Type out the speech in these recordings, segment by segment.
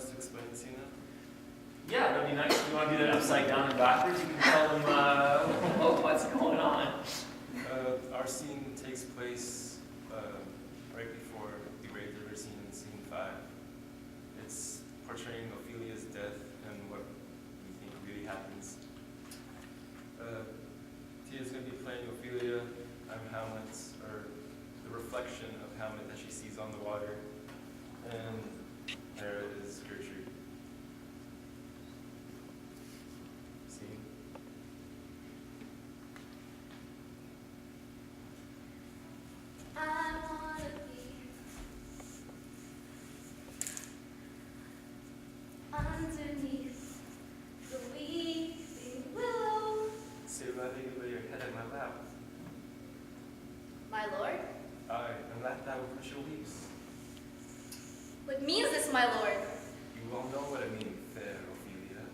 us to explain the scene now? Yeah, that'd be nice. If you want to do that upside down and backwards, you can tell them what's going on. Our scene takes place right before the grave digger scene in scene 5. It's portraying Ophelia's death and what we think really happens. Thea's going to be playing Ophelia. I'm Hamlet, or the reflection of Hamlet that she sees on the water. And there is Gertrude. See? I wanna be underneath the weeping willow. Say rather you lay your head in my lap. My lord? Aye, and that thou which your weeps. What means this, my lord? You well know what I mean, fair Ophelia.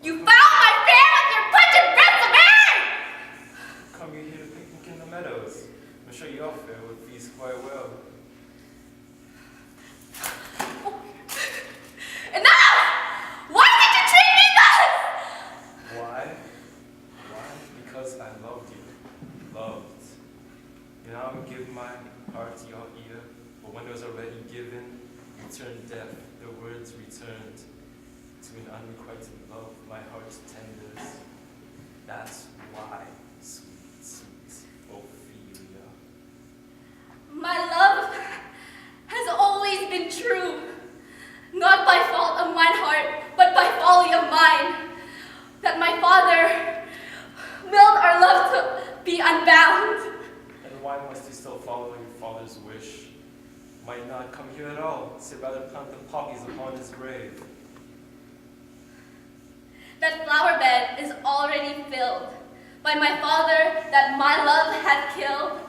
You found my fan with your pungent breath of air! Come you here to picnic in the meadows. I'm sure you all fare would feast quite well. Enough! Why did you treat me thus? Why? Why? Because I loved you. Loved. You now give my heart to your ear, but when it was already given, you turned deaf. The words returned to an unrequited love. My heart tenders. That's why, sweet, sweet Ophelia. My love has always been true, not by fault of mine heart, but by folly of mine, that my father willed our love to be unbound. And why must you still follow your father's wish? Might not come here at all, say rather plant the poppies upon his grave. That flower bed is already filled by my father that my love had killed.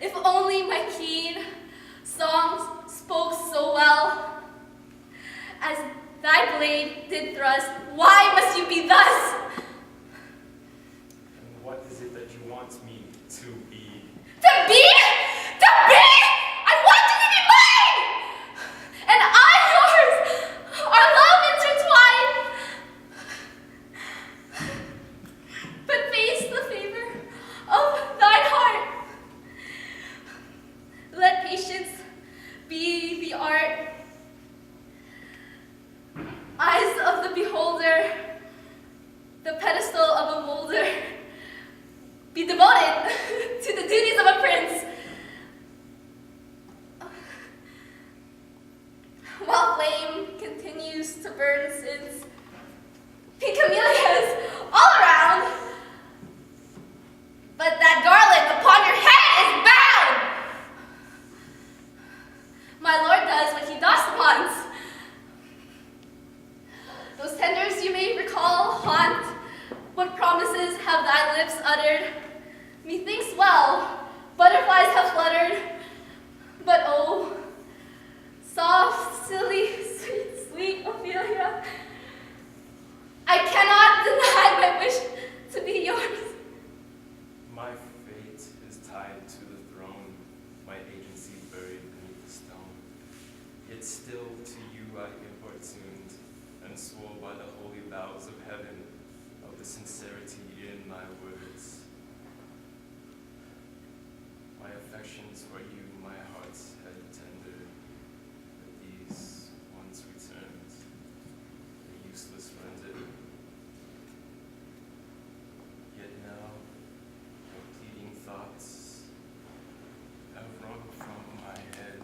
If only my keen songs spoke so well, as thy blade did thrust, why must you be thus? And what is it that you want me to be? To be? To be? I want you to be mine! And I yours! Our love intertwined! But face the favor of thine heart. Let patience be the art. Eyes of the beholder, the pedestal of a molder. Be devoted to the duties of a prince. While flame continues to burn since pink camellias all around, but that garland upon your head is bound. My lord does what he doth wants. Those tenders you may recall haunt. What promises have thy lips uttered? Methinks well, butterflies have fluttered, but oh, soft, silly, sweet, sweet Ophelia, I cannot deny my wish to be yours. My fate is tied to the throne, my agency buried beneath the stone. Yet still to you I importuned, and swore by the holy vows of heaven, of the sincerity in my words. My affections for you, my heart's head tender, but these once returned, the useless rendered. Yet now, your pleading thoughts have wrung from my head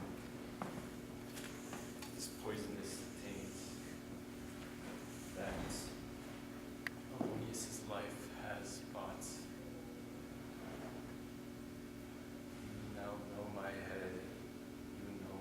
this poisonous taint that Apollonius's life has bought. You now know my head, you know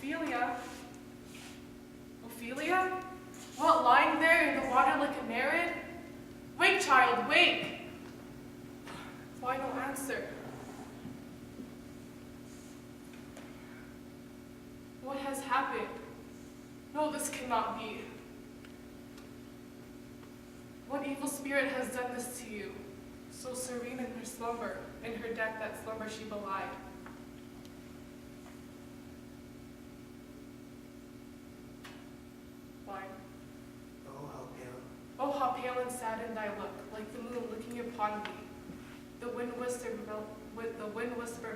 Ophelia? Ophelia? What, lying there in the water like a Nereid? Wake, child, wake! Why no answer? What has happened? No, this cannot be. What evil spirit has done this to you? So serene in her slumber, in her death that slumber she belied. Why? Oh, how pale. Oh, how pale and saddened I look, like the moon looking upon me. The wind whisper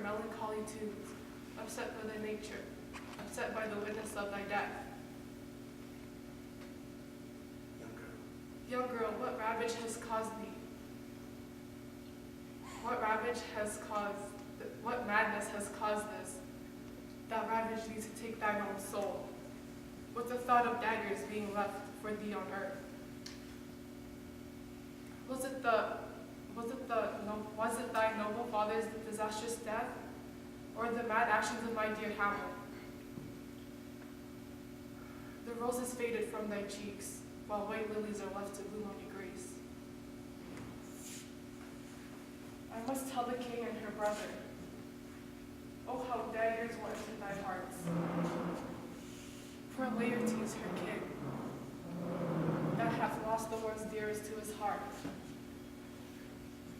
melancholy tunes, upset by thy nature, upset by the witness of thy death. Young girl. Young girl, what ravage has caused thee? What ravage has caused, what madness has caused this? That ravage thee to take thine own soul, with the thought of daggers being left for thee on earth. Was it thy noble father's disastrous death, or the mad actions of my dear Hamlet? The roses faded from thy cheeks, while white lilies are left to bloom on your grace. I must tell the king and her brother. Oh, how daggers will enter thy hearts. For Laertes, her king, that hath lost the ones dearest to his heart.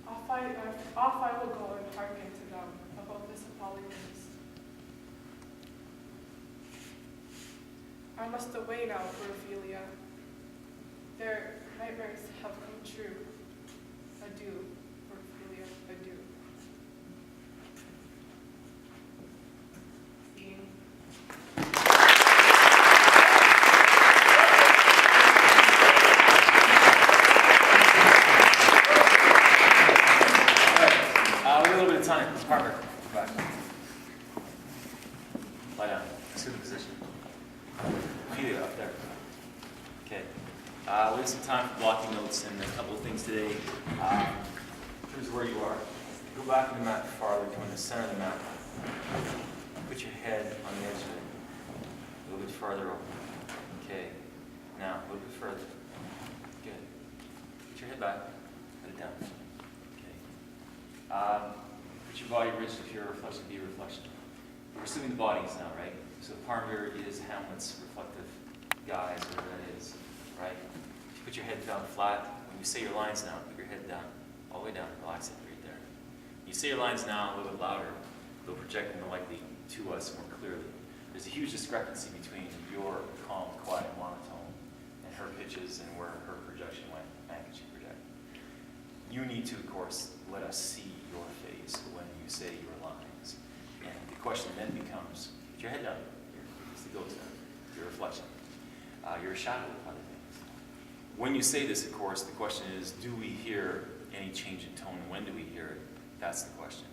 Off I will go and hearken to them about this appalling news. I must away now for Ophelia. Their nightmares have come true. Adieu, for Ophelia, adieu. Scene. A little bit of time. Parnveer, come back. Lie down. Assume the position. Feet up there. Okay. We have some time for blocking notes and a couple of things today. Here's where you are. Go back in the map farther, come in the center of the map. Put your head on the edge of it. A little bit farther over. Okay. Now, a little bit further. Good. Put your head back. Put it down. Put your body rigid. If you're a reflection, be a reflection. We're assuming the bodies now, right? So Parnveer is Hamlet's reflective guise, whatever that is, right? If you put your head down flat, when you say your lines now, put your head down, all the way down, relax it right there. You say your lines now a little bit louder, they'll project more likely to us more clearly. There's a huge discrepancy between your calm, quiet monotone and her pitches and where her projection went, and can she project. You need to, of course, let us see your face when you say your lines. And the question then becomes, put your head down. It's the ghost now. Your reflection. You're a shadow of other things. When you say this, of course, the question is, do we hear any change in tone? And when do we hear it? That's the question.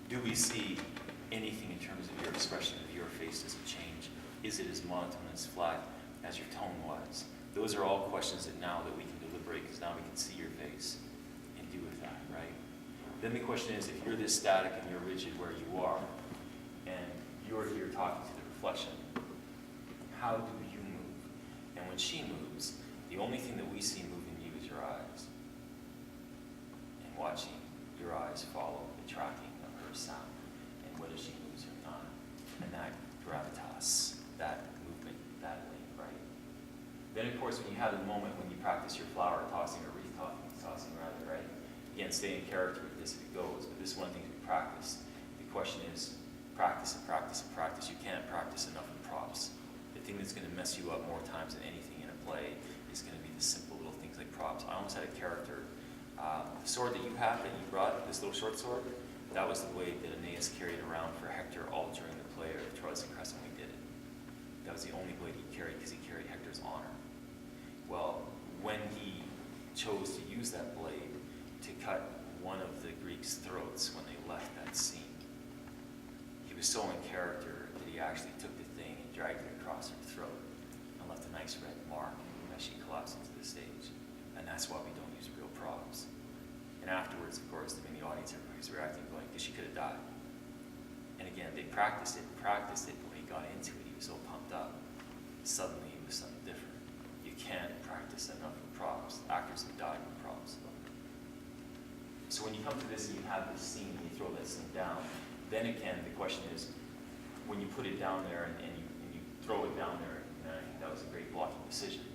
Do we see anything in terms of your expression of your face? Does it change? Is it as monotone, as flat as your tone was? Those are all questions that now that we can deliberate, because now we can see your face and do with that, right? Then the question is, if you're this static and you're rigid where you are, and you're here talking to the reflection, how do you move? And when she moves, the only thing that we see move in you is your eyes. And watching your eyes follow the tracking of her sound, and whether she moves or not. And that gravitas, that movement, that link, right? Then of course, when you have the moment when you practice your flower tossing or wreath tossing rather, right? Again, stay in character with this if it goes, but this is one of the things we practice. The question is, practice and practice and practice. You can't practice enough in props. The thing that's going to mess you up more times than anything in a play is going to be the simple little things like props. I almost had a character. The sword that you have, that you brought, this little short sword, that was the blade that Aeneas carried around for Hector all during the play of Troilus and Cressida when we did it. That was the only blade he carried because he carried Hector's honor. Well, when he chose to use that blade to cut one of the Greeks' throats when they left that scene, he was so in character that he actually took the thing and dragged it across her throat and left a nice red mark as she collapsed into the stage. And that's why we don't use real props. And afterwards, of course, I mean, the audience, everybody's reacting, going, because she could have died. And again, they practiced it, and when he got into it, he was so pumped up. Suddenly it was something different. You can't practice enough with props. Actors have died with props. So when you come to this and you have this scene and you throw this thing down, then again the question is, when you put it down there and you throw it down there, and I think that was a great blocking decision,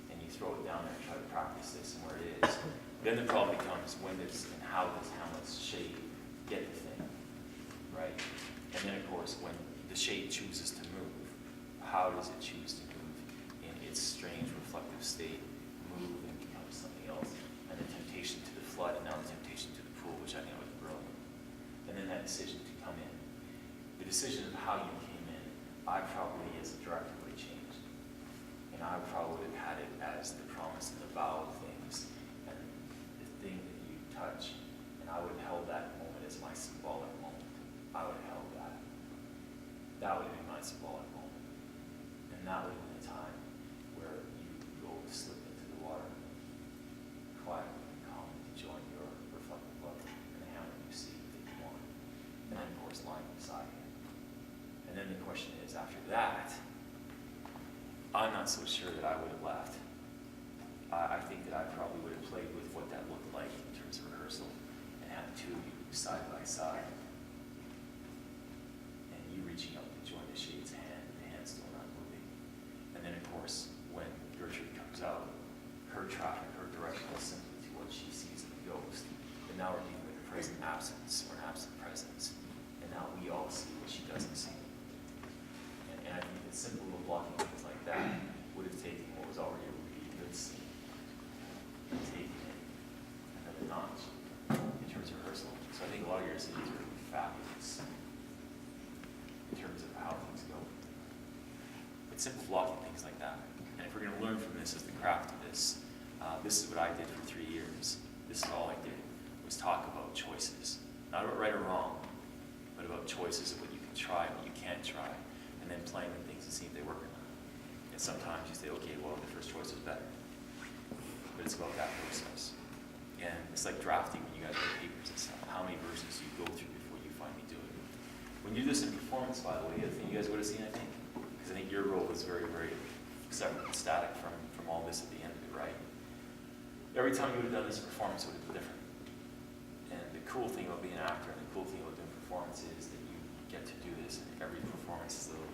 and you throw it down there and try to practice this and where it is, then the problem becomes when does and how does Hamlet's shade get the thing, right? And then of course when the shade chooses to move, how does it choose to move in its strange reflective state, move and become something else, and the temptation to the flood and now the temptation to the pool, which I think was brilliant. And then that decision to come in. The decision of how you came in, I probably as a director would have changed. And I probably would have had it as the promise and the vow of things and the thing that you touch. And I would have held that moment as my symbolic moment. I would have held that. That would have been my symbolic moment. And that would have been a time where you go to slip into the water, quietly and calmly to join your reflective look and the Hamlet you see that you want. And then, of course, lying beside him. And then the question is, after that, I'm not so sure that I would have left. I think that I probably would have played with what that looked like in terms of rehearsal and had the two of you side by side. And you reaching out to join the shade's hand, the hand still not moving. And then, of course, when Gertrude comes out, her traffic, her direction is simply to what she sees in the ghost. And now we're dealing with a present absence or an absent presence. And now we all see what she doesn't see. And I think that simple little blocking things like that would have taken what was already a really good scene and taken it another notch in terms of rehearsal. So I think a lot of your scenes are fabulous in terms of how things go. But simple blocking things like that. And if we're going to learn from this as the craft of this, this is what I did for 3 years. This is all I did, was talk about choices. Not about right or wrong, but about choices of what you can try and what you can't try, and then playing with things and seeing if they work or not. And sometimes you say, okay, well, the first choice was better. But it's about that process. And it's like drafting when you guys write papers and stuff. How many versions do you go through before you finally do it? When you do this in performance, by the way, the other thing you guys would have seen, I think, because I think your role was very, very separate and static from all this at the end of it, right? Every time you would have done this performance, it would have been different. And the cool thing about being an actor and the cool thing about doing performance is that you get to do this, and every performance is a little